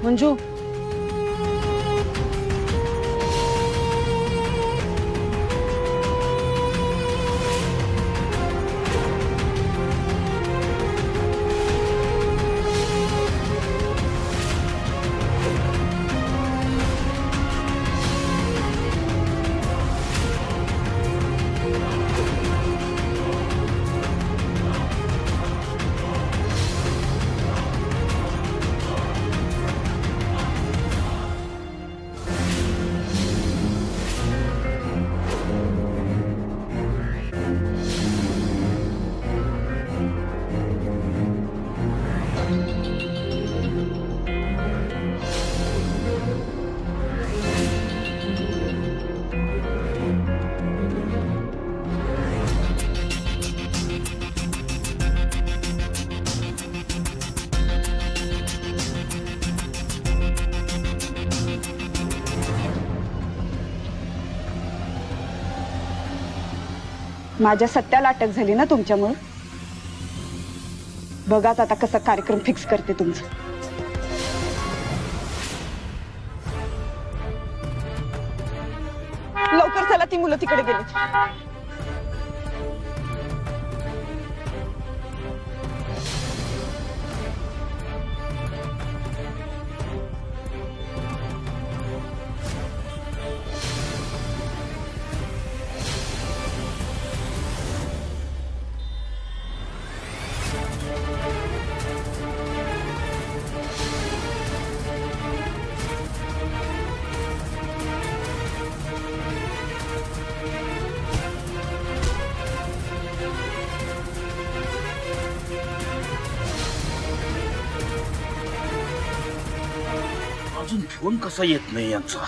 मंजू माझ्या सत्याला अटक झाली ना तुमच्यामुळे। बघाच आता कसा कार्यक्रम फिक्स करते तुमचं। लवकर चला, ती मुलं तिकडे गेली। अजून फोन कसा येत नाही यांचा?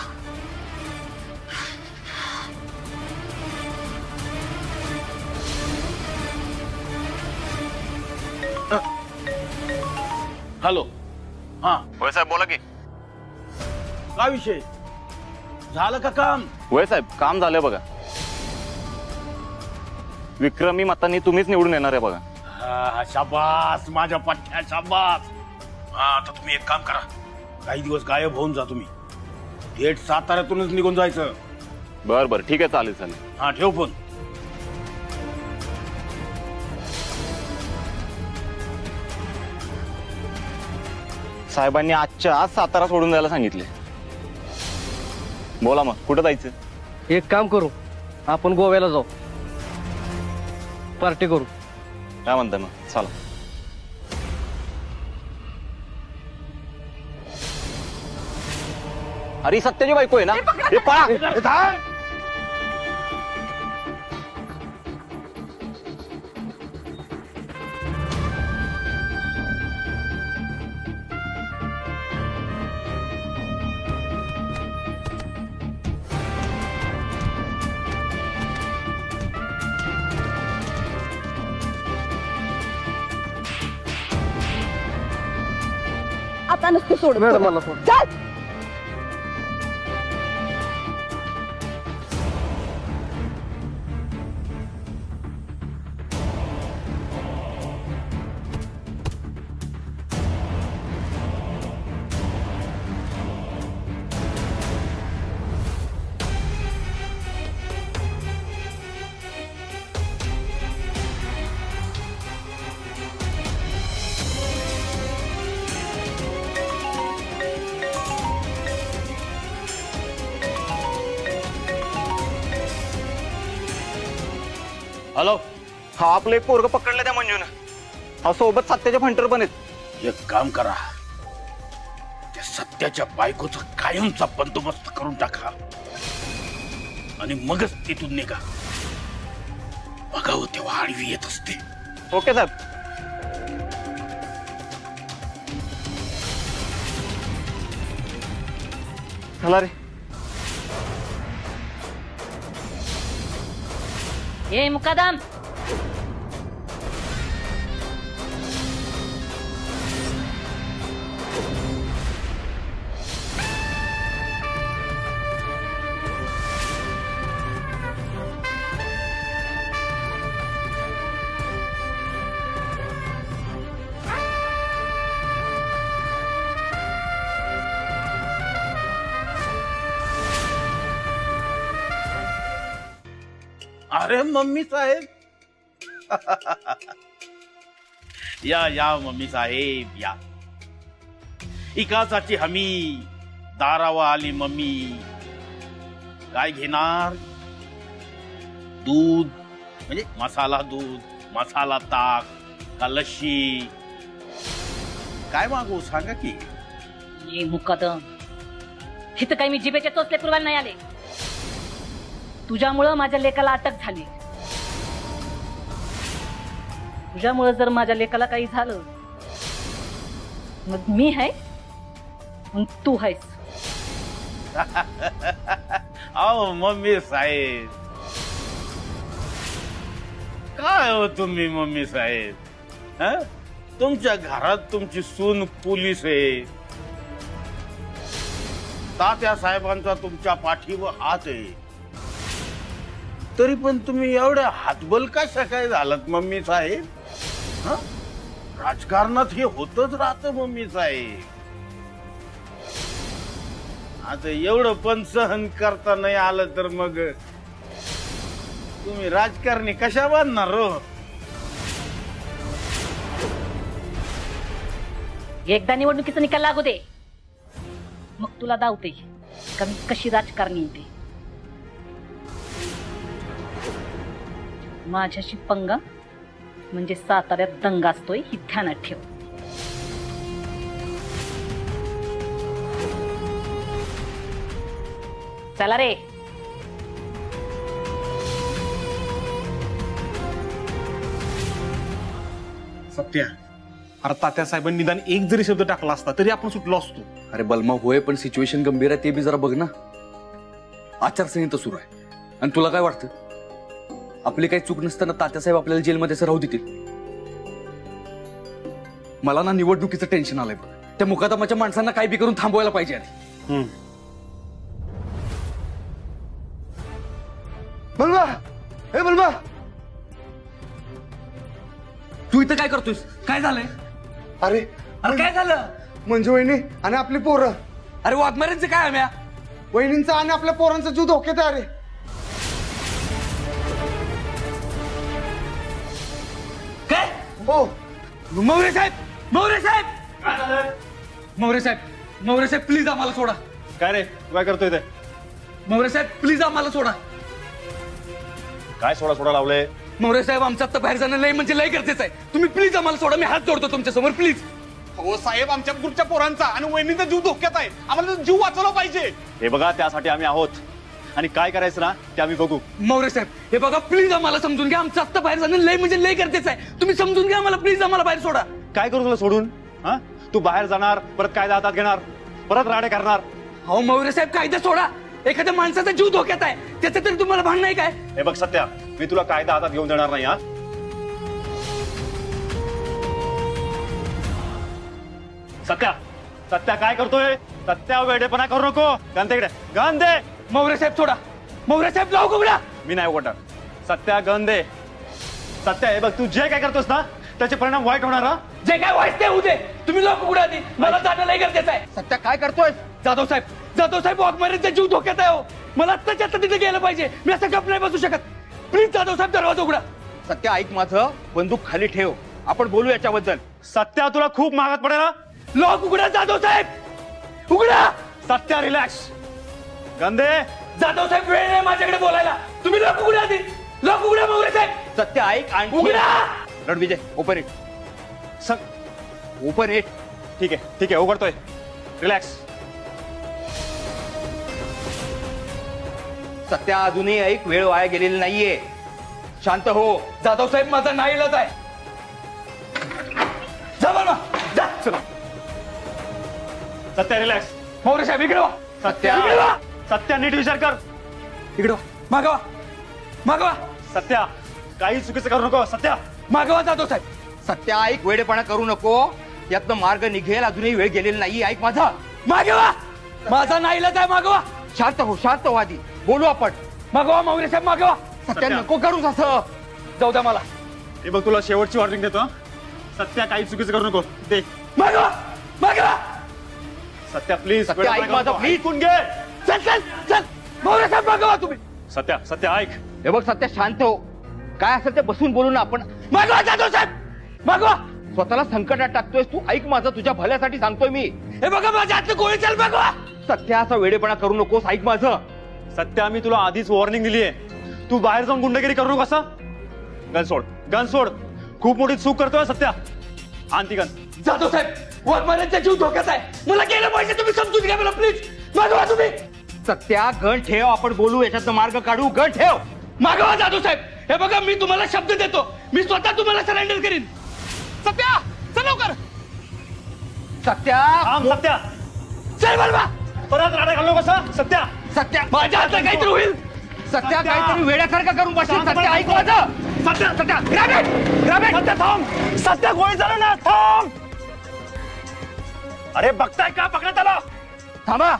हॅलो, हा होय साहेब बोला की। काय विषय झालं का काम? होय साहेब काम झालंय बघा। विक्रमी मतांनी तुम्हीच निवडून येणार आहे बघा। शाबास माझ्या पठ्ठ्या, शाबास। आता तुम्ही एक काम करा, काही दिवस गायब होऊन जा तुम्ही। थेट साताऱ्यातूनच निघून जायचं। बर बर ठीक आहे, चालेल चालेल। हा ठेव फोन। साहेबांनी आजच्या आज सातारा सोडून जायला सांगितले। बोला मग कुठं जायचं? एक काम करू, आपण गोव्याला जाऊ, पार्टी करू। काय म्हणताय मग? चला। अरे सत्याची बायको आहे ना? हे पळा। आता नसते सोड मला सोड। चल। हॅलो, हा आपलं एक पोरग पकडलं त्या मंजूनं। हा सोबत सत्याचे फंटर पण आहेत। एक काम करा, त्या सत्याच्या बायकोचा कायमचा बंदोबस्त करून टाका आणि मगच तिथून निघा। बघावं तेव्हा आडवी येत असते। ओके साहेब। चला रे। ये मुकादम, अरे मम्मी साहेब या मम्मी साहेब या. इकासाची हमी दारावा आली मम्मी. काय घेणार? दूध म्हणजे मसाला दूध, मसाला ताक का लस्सी? काय मागू सांगा की. ये मुकादम, इथं काही मी जिभेचे चोचले पुरवायला नाही आले. तुझ्यामुळं माझ्या लेकाला अटक झाली. तुझ्यामुळं जर माझ्या लेकाला काही झालं मग मी आहे मग तू आहेस. अहो मम्मी साहेब, काय हो तुम्ही मम्मी साहेब? हं? तुमच्या घरात तुमची सून पोलीस आहे. तात्या साहेबांचा तुमच्या पाठीवर हात आहे. तरी पण तुम्ही एवढ्या हातबल कशा काय झालात मम्मी साहेब? हं? राजकारणात हे होतच राहतं मम्मी साहेब. आता एवढं पण सहन करता नाही आलं तर मग तुम्ही राजकारणी कशा बांधणार हो? एकदा निवडणुकीचा निकाल लागू दे, मग तुला दावते का मी कशी राजकारणी येते. माझ्याशी पंगा म्हणजे साताऱ्यात दंगा असतोय ही ध्यानात ठेव. चला रे. सत्या, अरे तात्या साहेबांनी निदान एक जरी शब्द टाकला असता तरी आपण सुटलो असतो. अरे बलमा होय, पण सिच्युएशन गंभीर आहे ते बी जरा बघ ना. आचारसंहिता सुरू आहे आणि तुला काय वाटतं आपली काही चूक नसताना तात्यासाहेब आपल्याला जेलमध्ये असं राहू देतील? मला ना निवडणुकीचं टेन्शन आलंय बघ. त्या मुकादमाच्या माणसांना काही बी करून थांबवायला पाहिजे आधी. बलमा, हे बलमा, तू इथं काय करतोयस? काय झालंय? अरे अरे काय झालं? मंजू वहिनी आणि आपली पोरं. अरे वाघमाऱ्यांचं काय आम्या? वहिनींचा आणि आपल्या पोरांचा जीव धोक्यात आहे. अरे काय? हो. मौर्य साहेब, मौर्य साहेब, मौर्य साहेब, मौर्य साहेब प्लीज आम्हाला सोडा. काय रे, काय करतोय ते? मौर्य साहेब प्लीज आम्हाला सोडा. काय सोडा लावलंय? मौर्य साहेब आमचं आता बाहेर जाणं लय म्हणजे लय गरजेचं आहे. तुम्ही प्लीज आम्हाला सोडा. मी हात जोडतो तुमच्या समोर, प्लीज. हो साहेब, आमच्या ग्रुपच्या पोरांचा आणि वहिनीचा जीव धोक्यात आहे. आम्हाला जीव वाचवला पाहिजे. हे बघा, त्यासाठी आम्ही आहोत आणि काय करायचं ना ते आम्ही बघू. मौर्य साहेब हे बघा, प्लीज आम्हाला समजून घ्या. आमचं आता बाहेर जाणं लय म्हणजे लय गरजेचं आहे. तुम्ही समजून घ्या आम्हाला, प्लीज आम्हाला बाहेर सोडा. काय करू तुला सोडून? हा, तू बाहेर जाणार, परत कायदा हातात घेणार, परत राडे करणार. हो मौर्य साहेब, कायदा सोडा. एखाद्या माणसाचा जीव धोक्यात आहे, त्याचं तरी तुम्हाला भान नाही काय? हे बघ सत्या, मी तुला कायदा हातात घेऊन देणार नाही. हा, सत्या, सत्या काय करतोय? सत्या वेडेपणा करू नको. गन दे इकडे, गन दे. मौर्य साहेब सोडा. मौर्य साहेब लाव उघडा. मी नाही उघडणार. सत्या गन दे. सत्या हे बघ, तू जे काय करतोस ना त्याचे परिणाम वाईट होणार. हा, जे काय व्हायचं ते होऊ दे. तुम्ही लोक उघडा आधी. मला जाणं लय गरजेचं आहे. सत्या काय करतोय? जाधव साहेब, जाधव साहेब वाघमारेंचा जीव धोक्यात आहे. हो, मला आत्ताच्या आत्ता तिथे गेलं पाहिजे. मी असं गप नाही बसू शकत. प्लीज जाधव साहेब दरवाजा उघडा. सत्या ऐक माझं, बंदूक खाली ठेव, आपण बोलू याच्याबद्दल. सत्या तुला खूप महागात पडेल. ना लॉक उघडा जाधव साहेब, उघडा. सत्या रिलॅक्स. गंदे. जाधव साहेब वेळ नाही माझ्याकडे बोलायला. तुम्ही लॉक उघडा आधी. लॉक उघडा मौर्य साहेब. सत्या ऐक आणि उघडा. Ranvijay open it. Open it. ठीक आहे, ठीक आहे, उघडतोय. रिलॅक्स. सत्या अजूनही ऐक, वेळ वाया गेलेली नाहीये. शांत हो. जाधव साहेब माझा नाईलाज आहे. जा बलमा, जा. चला. सत्या रिलॅक्स. मौर्य साहेब इकडे वा. सत्या, इकडे वा. सत्या नीट विचार कर. इकडे वा. मागवा, मागवा. सत्या काही चुकीचं करू नको. सत्या मागवा जाधव साहेब. सत्या ऐक, वेडेपणा करू नको. यातनं मार्ग निघेल. अजूनही वेळ गेलेली नाही. ऐक माझा. मागवा. माझा नाईलाज आहे. मागवा. शांत हो, शांत हो आधी. बोलू आपण. मागवा मौर्य साहेब, मागवा. सत्या नको करूच असं. जाऊ द्या मला. हे बघ, तुला शेवटची वॉर्निंग देतो. सत्या काही चुकीचं करू नको. दे. मागवा, मागवा. सत्या प्लीज. सत्या ऐक माझं, प्लीज. ऐकून घे. चल चल चल. मौर्य साहेब मागवा तुम्ही. सत्या सत्या ऐक. हे बघ सत्या शांत हो. काय असेल ते बसून बोलू ना आपण. मागवा जाधव साहेब मागवा. स्वतःला संकटात टाकतोयस तू. ऐक माझं, तुझ्या भल्यासाठी सांगतोय मी. हे बघा माझ्या हातनं गोळी चाल मागवा. सत्या असा वेडेपणा करू नकोस. ऐक माझं. सत्या मी तुला आधीच वॉर्निंग दिली आहे. तू बाहेर जाऊन गुंडगिरी करू नकोस. गन सोड, गन सोड. खूप मोठी चूक करतोय सत्या. आण ती गन. जाधव साहेब वाघमाऱ्यांचा जीव धोक्यात आहे. मला गेलं पाहिजे. तुम्ही समजून घ्या मला प्लीज. मागवा तुम्ही. सत्या गण ठेव. आपण बोलू, याच्यातनं मार्ग काढू. गण ठेव. मागवा जाधव साहेब. हे बघा मी तुम्हाला शब्द देतो. मी स्वतः तुम्हाला सरेंडर करीन. सत्या चल लवकर. सत्या थांब सत्या. चल बलवा. परत राडा घालू नकोस. सत्या सत्या माझ्या हातनं काहीतरी होईल. सत्या काहीतरी वेड्यासारखं करून बसशील. सत्या ऐक माझं. Satya Satya grab it. Grab it. Satya थांब. सत्या गोळी चालू ना. थांब. अरे बघताय का पकडण्यात आला. थांबा.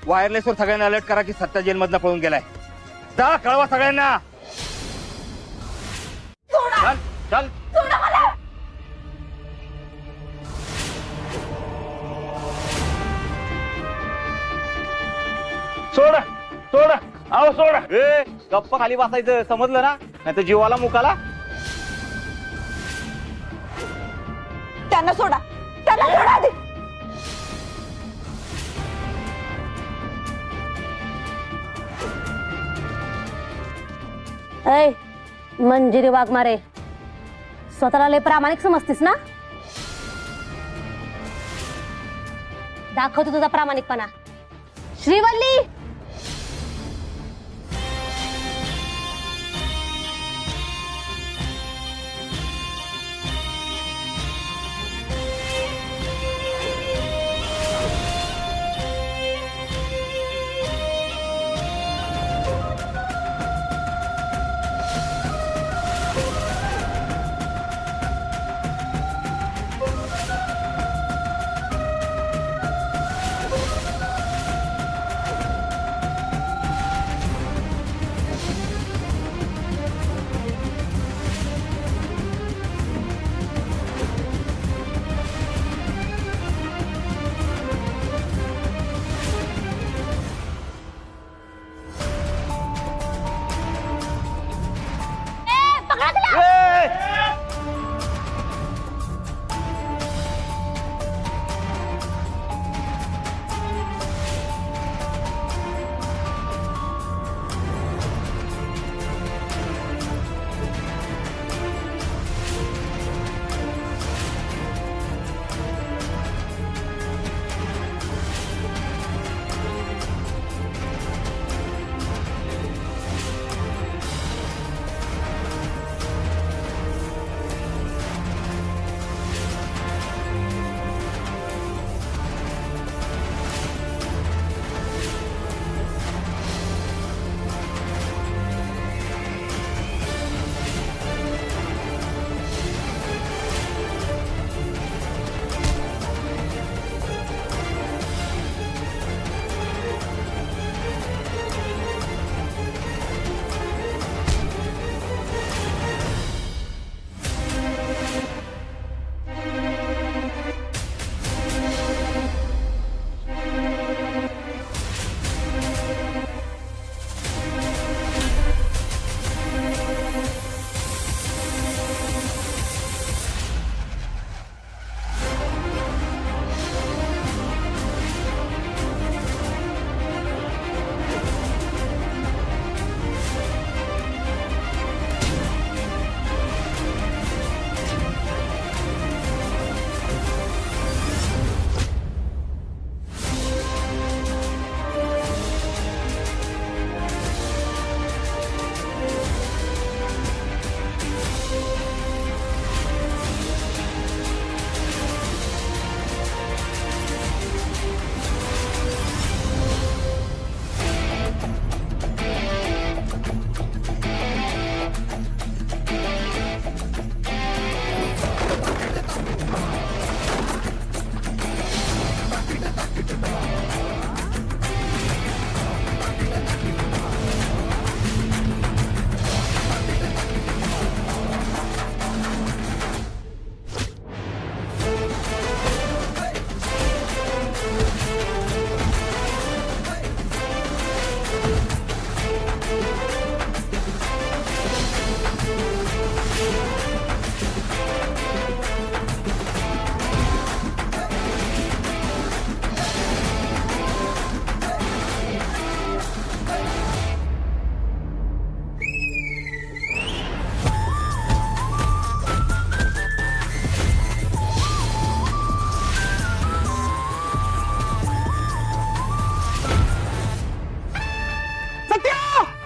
वायरलेसवर सगळ्यांना अलर्ट करा की सत्या जेलमधनं पळून गेलाय. जा कळवा सगळ्यांना. चल चल. सोड सोड. आहो सोड. ए गप्प खाली बसायचं, समजलं ना. नाही तर जीवाला मुकाला. त्यांना सोडा. त्यांना सोडा आधी. ऐ मंजिरी वाघमारे, स्वतःला लय प्रामाणिक समजतीस ना. दाखवतो तुझा प्रामाणिकपणा. श्रीवल्ली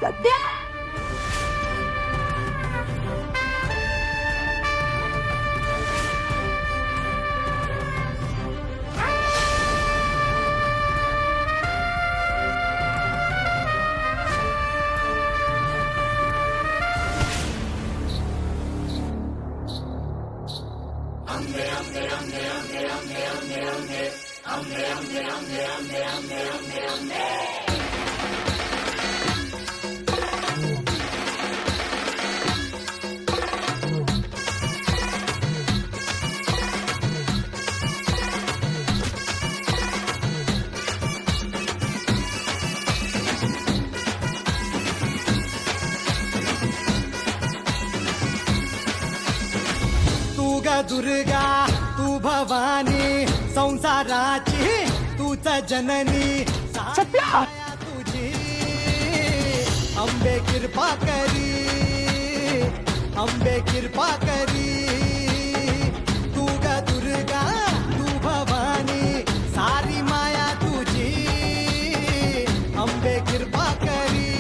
सत्या दुर्गा तू भवानी संसाराची तूच जननी सत्या तुझी अंबे कृपा करी अंबे कृपा करी तू ग दुर्गा तू भवानी सारी माया तुझी अंबे कृपा करी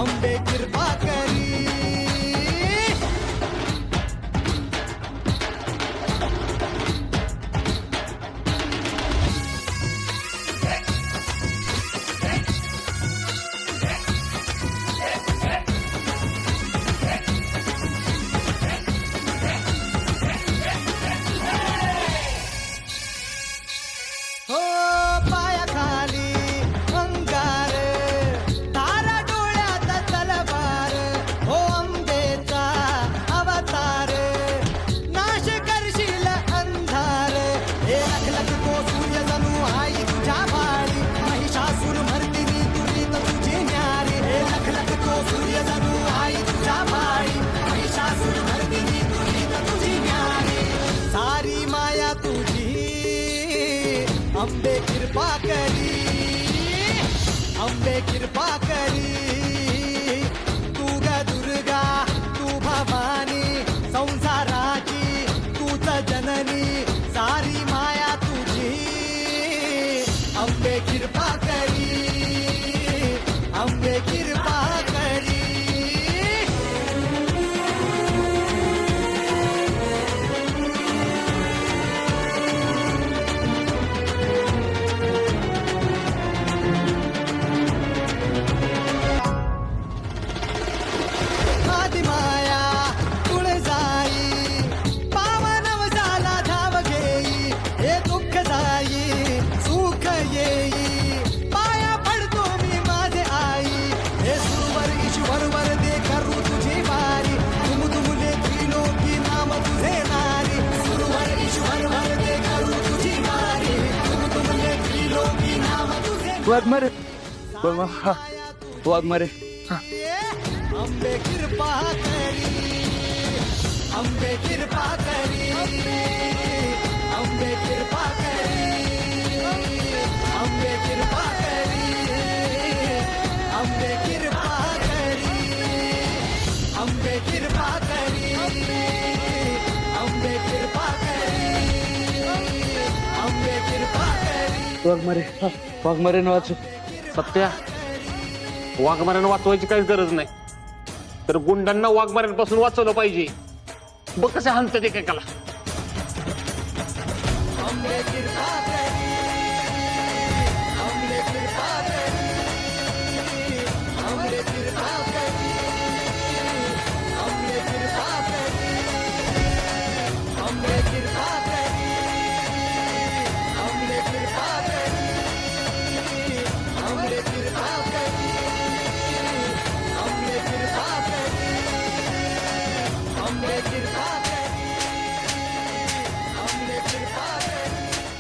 अंबे कृपा करी अंबे कृपा करी अंबे कृपा करी तू ग दुर्गा तू भवानी संसाराची तूच जननी सारी माया तुझी अंबे कृपा करी अंबे कृपा करी वाघमारे वाघमारे अंबे कृपा करी अंबे कृपा करी अंबे कृपा करी अंबे कृपा करी अंबे कृपा करी अंबे कृपा करी अंबे कृपा करी अंबे कृपा करी वाघमारे वाचू सत्या वाघमाऱ्यांना वाचवायची काहीच गरज नाही तर गुंडांना वाघमाऱ्यांपासून वाचवलं पाहिजे बघ कसे हाणतात एकेकाला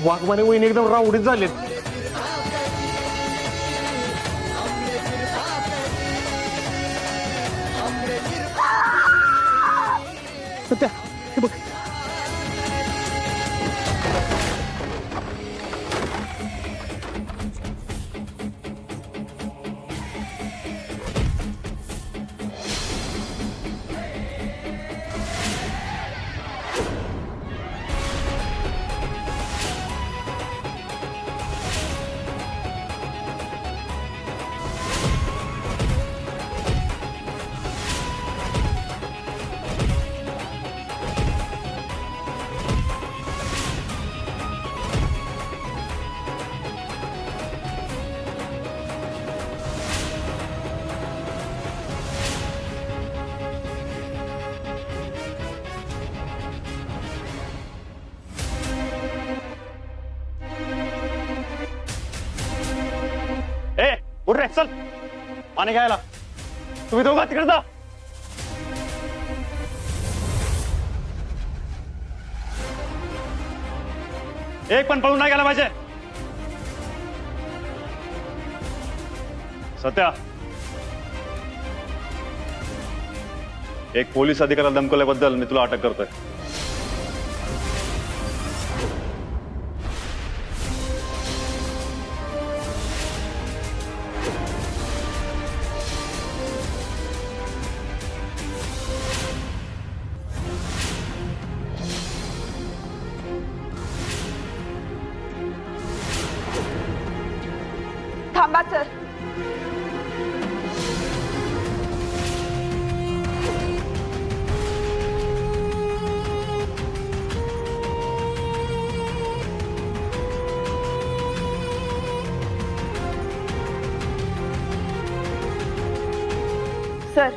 वाघमारे वहिनी एकदम रावडीत झालेत सत्या हे बघ उठ रे चल पाणी घ्यायला. तुम्ही दोघं तिकडे जा. एक पण पळून नाही गेला पाहिजे. सत्या, एक पोलीस अधिकाऱ्याला धमकवल्याबद्दल मी तुला अटक करतोय. थांबा सर. सर,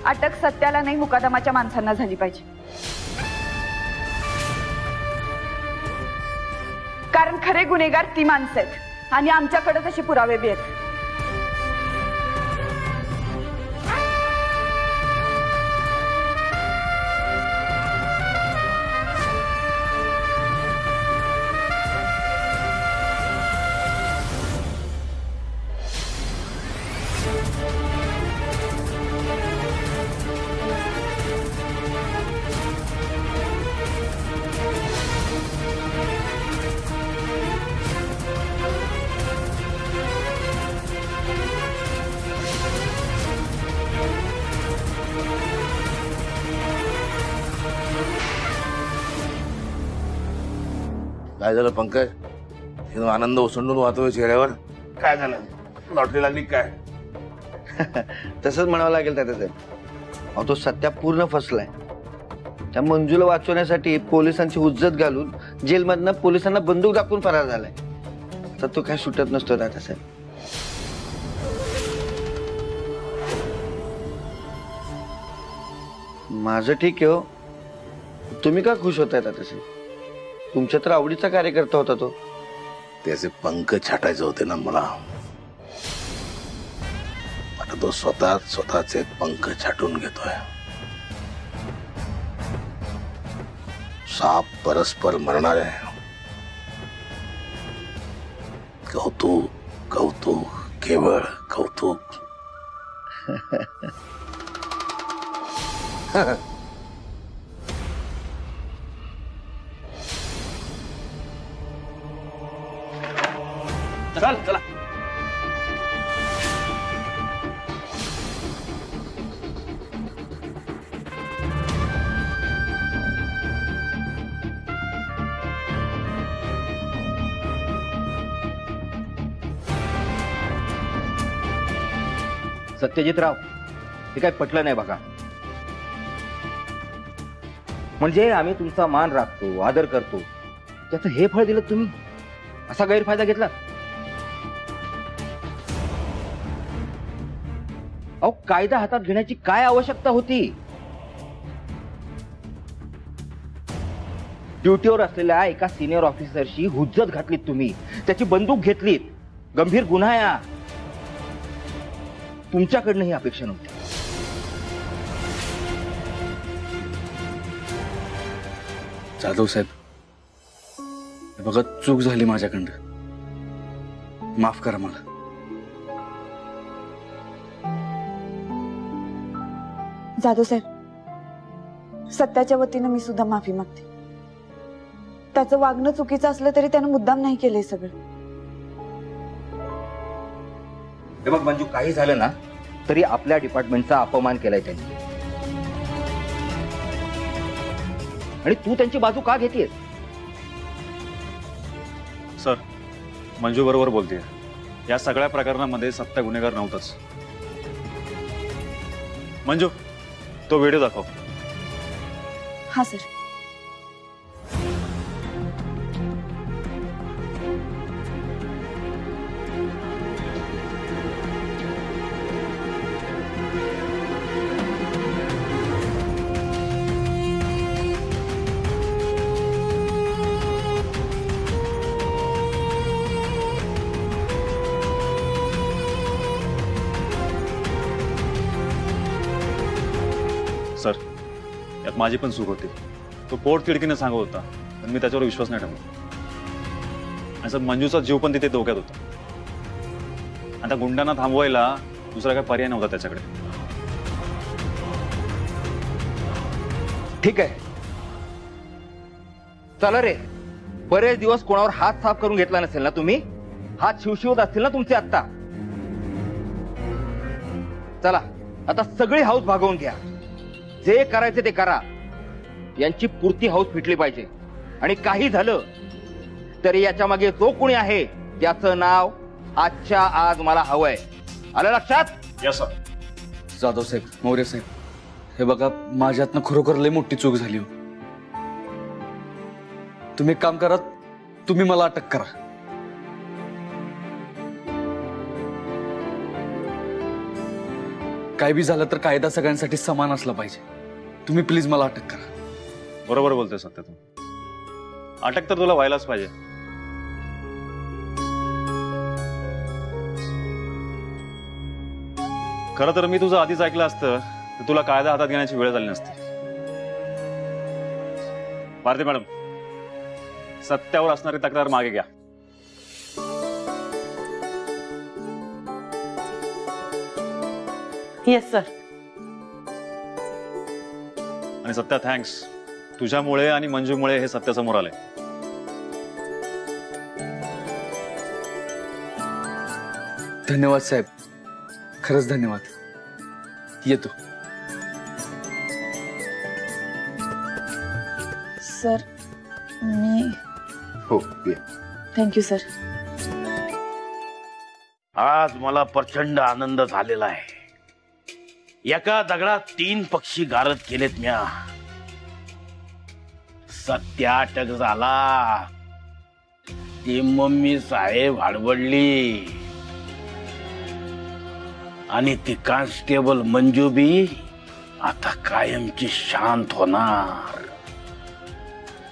अटक सत्याला नाही मुकादमाच्या माणसांना झाली पाहिजे. कारण खरे गुन्हेगार ती माणसं आहेत आणि आमच्याकडे तशी पुरावे बी आहेत. काय झालं पंकज? एकदम आनंद ओसंडून वाहतोय चेहऱ्यावर. काय झालं? लॉटरी लागली काय? तसंच म्हणावं लागेल त्याचं. अहो तो सत्या पूर्ण फसलाय. त्या मंजूला वाचवण्यासाठी पोलिसांची हुज्जत घालून जेलमधनं पोलिसांना बंदूक दाखवून फरार झालाय. तर तो काय सुटत नसतो दादासाहेब. माझं ठीक आहे हो. तुम्ही का खुश होताय दादासाहेब? तुमच्या तर आवडीचा कार्यकर्ता होता तो. त्याचे पंख छाटायचे होते ना मला. आता तो स्वतःचे पंख छाटून घेतोय. साप परस्पर मरणार आहे. कौतुक कौतुक केवळ कौतुक. चल चला. सत्यजितराव, हे काय पटलं नाही बघा. म्हणजे आम्ही तुमचा मान राखतो, आदर करतो, त्याचं हे फळ दिलं तुम्ही. असा गैरफायदा घेतला. अहो कायदा हातात घेण्याची काय आवश्यकता होती? ड्युटीवर असलेल्या एका सिनियर ऑफिसरशी हुज्जत घातलीत तुम्ही. त्याची बंदूक घेतलीत. गंभीर गुन्हा आहे. तुमच्याकडनं ही अपेक्षा नव्हती. जाधव साहेब, हे बघा चूक झाली माझ्याकडं. माफ करा मला. जाधव साहेब, सत्याच्या वतीनं मी सुद्धा माफी मागते. त्याचं वागणं चुकीचं असलं तरी त्यानं मुद्दाम नाही केलंय सगळं. हे बघ मंजू, काही झालं ना तरी आपल्या डिपार्टमेंटचा अपमान केलाय त्यांनी. आणि तू त्यांची बाजू का घेतेस? सर, मंजू बरोबर बोलतेय. या सगळ्या प्रकरणामध्ये सत्या गुन्हेगार नव्हताच. मंजू, तो व्हिडिओ दाखव. हा सर. सर, यात माझी पण चूक होती. तो पोट तिडकीने सांगत होता, पण मी त्याच्यावर विश्वास नाही ठेवला. आणि सर, मंजूचा जीव पण तिथे धोक्यात होता. आता गुंडांना थांबवायला दुसरा काही पर्याय नव्हता त्याच्याकडे. ठीक आहे, चला रे. बरेच दिवस कोणावर हात साफ करून घेतला नसेल ना तुम्ही? हात शिवशिवत असतील ना तुमचे आत्ता? चला आता सगळी हौस भागवून घ्या. जे करायचे ते करा. यांची पुरती हौस फिटली पाहिजे. आणि काही झालं तरी याच्या मागे जो कोणी आहे त्याचं नाव आजच्या आज मला हवंय. आलं लक्षात? Yes sir. जाधव साहेब, मौर्य साहेब, हे बघा, माझ्यातनं खरोखर लय मोठी चूक झाली हो. तुम्ही एक काम करा, तुम्ही मला अटक करा. काय बी झालं तर कायदा सगळ्यांसाठी समान असला पाहिजे. तुम्ही प्लीज मला अटक करा. बरोबर बोलतोय सत्य तू. अटक तर तुला व्हायलाच पाहिजे. खरं तर मी तुझं आधीच ऐकलं असतं तर तुला कायदा हातात घेण्याची वेळ झाली नसती. भारती मॅडम, सत्यावर असणारी तक्रार मागे घ्या. Yes sir. आणि सत्या, थँक्स. तुझ्यामुळे आणि मंजूमुळे हे सत्य समोर आले. धन्यवाद साहेब, खरंच धन्यवाद. येतो. सर, मी हो, थँक्यू सर. आज मला प्रचंड आनंद झालेला आहे. एका दगडात 3 पक्षी गारद केलेत म्या. सत्या अटक झाला. ती मम्मी साहेब हडबडली. आणि ती कॉन्स्टेबल मंजू बी आता कायमची शांत होणार.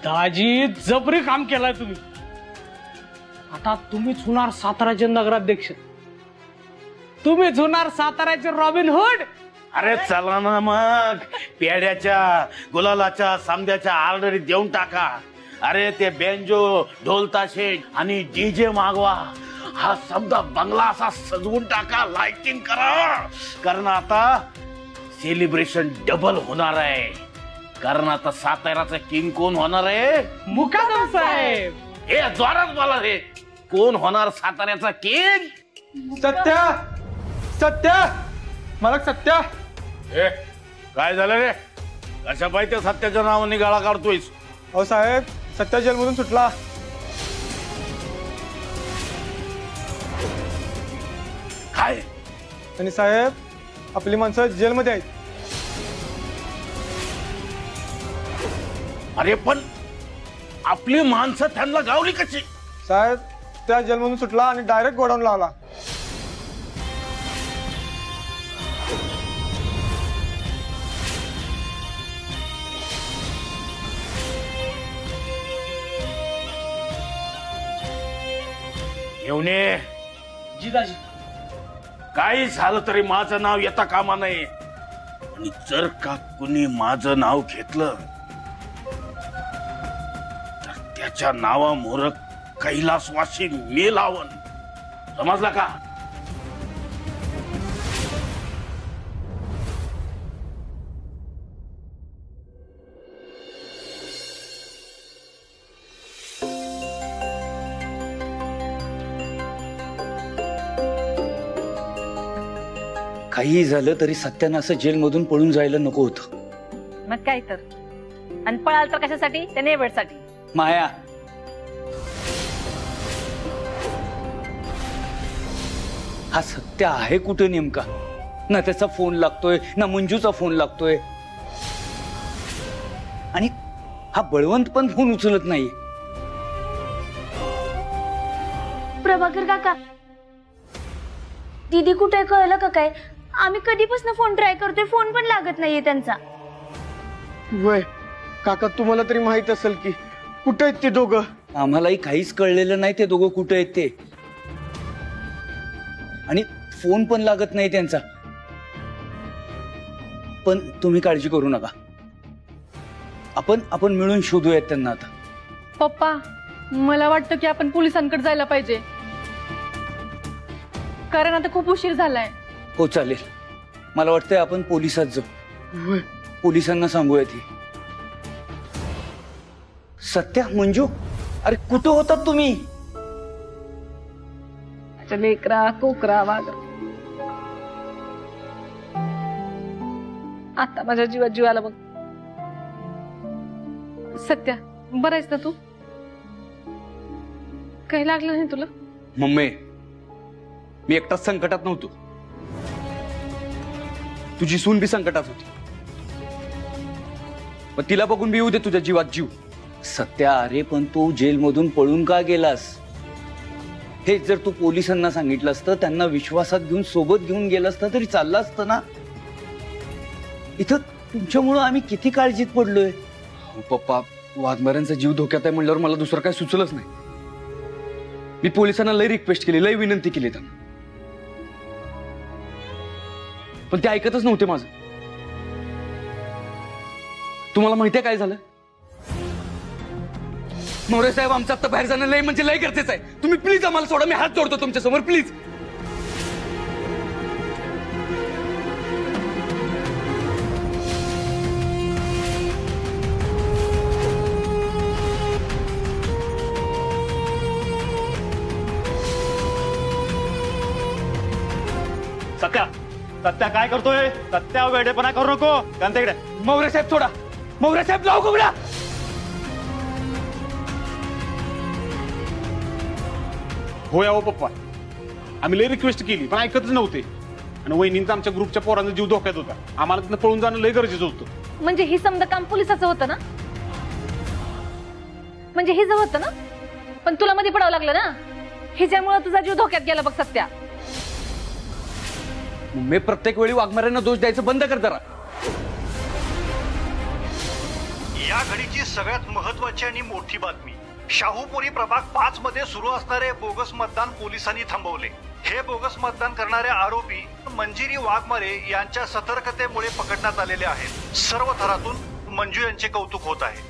दाजी, जबरी काम केलाय तुम्ही. आता तुम्हीच होणार साताराचे नगराध्यक्ष. तुम्हीच होणार साताराचे रॉबिन हुड. अरे चला ना मग, पेड्याच्या, गुलालाच्या, समद्याच्या ऑर्डरी देऊन टाका. अरे ते बेंजो, ढोल ताशे आणि डीजे मागवा. हा समजा बंगला असा सजवून टाका, लाइटिंग करा. कारण आता सेलिब्रेशन डबल होणार आहे. कारण आता साताराचा किंग कोण होणार आहे? मुकादम साहेब. हे जोरात बोला रे. कोण होणार साताऱ्याचा किंग? सत्या, सत्या, मला सत्या. ए, काय झालं रे? कशा पाहिजे सत्याच्या नावाने गाळा काढतोयस? हो साहेब, सत्या जेलमधून सुटला. काय? आणि साहेब, आपली माणसं जेलमध्ये आहेत. अरे पण आपली माणसं त्यांना गावली कशी? साहेब, त्या जेलमधून सुटला आणि डायरेक्ट गोडाऊनला आला. येऊन जिजाजी, काही झालं तरी माझं नाव येता कामा नये. आणि जर का कुणी माझं नाव घेतलं तर त्याच्या नावामोर कैलासवासी मी लावन. समजला का? काही झालं तरी सत्यानं असं जेलमधून पळून जायला नको होतं. मग काय तर. आणि पळाल तर कशासाठी? त्या नेबडसाठी. माया, हा सत्य आहे कुठे नेमका? ना त्याचा फोन लागतोय, ना मंजूचा फोन लागतोय. आणि हा बळवंत पण फोन उचलत नाही. प्रभाकर काका, दीदी कुठे कळलं का काय? आम्ही कधीपासून फोन ट्राय करतोय, फोन पण लागत नाहीये त्यांचा. वय काका, तुम्हाला तरी माहित असेल की कुठे आहेत ते दोघं? आम्हालाही काहीच कळलेलं नाही ते दोघं कुठे आहेत ते. आणि फोन पण लागत नाही त्यांचा. पण तुम्ही काळजी करू नका. आपण मिळून शोधूयात त्यांना आता. पप्पा मला वाटतं की आपण पोलिसांकडे जायला पाहिजे, कारण आता खूप उशीर झालाय. हो चालेल, मला वाटतंय आपण पोलिसात जाऊ. पोलिसांना सांगूयात ही. सत्या, मंजू, अरे कुठं होतात तुम्ही? लेकरा कोकरा वाग आता माझ्या जीवात जीवाला बघ. सत्या बरं आहेस ना तू? काही लागलं नाही तुला? मम्मी, मी एकटाच संकटात नव्हतो, तुझी सून बी संकटात होती. पण तिला बघून बी येऊ दे तुझ्या जीवात जीव. सत्या, अरे पण तू जेलमधून पळून का गेलास? हे जर तू पोलिसांना सांगितलं असतं, त्यांना विश्वासात घेऊन सोबत घेऊन गेला असतं तरी चाललं असतं ना. इथं तुमच्यामुळं आम्ही किती काळजीत पडलोय. पप्पा, वाघमाऱ्यांचा जीव धोक्यात आहे म्हणल्यावर मला दुसरं काय सुचलंच नाही. मी पोलिसांना लय रिक्वेस्ट केली, लय विनंती केली त्यांना, पण ते ऐकतच नव्हते माझं. तुम्हाला माहितीये काय झालं? मोरे साहेब, आमचं आता बाहेर जाणं लय म्हणजे लय गरजेचं आहे. तुम्ही प्लीज आम्हाला सोडा, मी हात जोडतो तुमच्या समोर, प्लीज. सत्या, सत्या काय करतोय? सत्या, वेडेपणा करू नको. त्यांच्याकडे मोरे साहेब सोडा. मोरे साहेब लाव गोगडा. होय अहो पप्पा, आम्ही लय रिक्वेस्ट केली पण ऐकतच नव्हते. आणि वहिनींचा आमच्या ग्रुपच्या पोरांचा जीव धोक्यात होता. आम्हाला तिथं पळून जाणं लय गरजेचं होतं. म्हणजे ही समजा काम पोलिसाचं होतं ना? म्हणजे हे जर होतं ना, पण तुला मध्ये पडावं लागलं ना. हिच्यामुळे तुझा जीव धोक्यात गेला बघ सत्या. मी प्रत्येक वेळी वाघमाऱ्यांना दोष द्यायचं बंद कर जरा. या घडीची सगळ्यात महत्वाची आणि मोठी बातमी. शाहूपुरी प्रभाग 5 मध्ये सुरू असणारे बोगस मतदान पोलिसांनी थांबवले. हे बोगस मतदान करणारे आरोपी मंजिरी वाघमारे यांच्या सतर्कतेमुळे पकडण्यात आलेले आहेत. सर्व थरातून मंजू यांचे कौतुक होत आहे.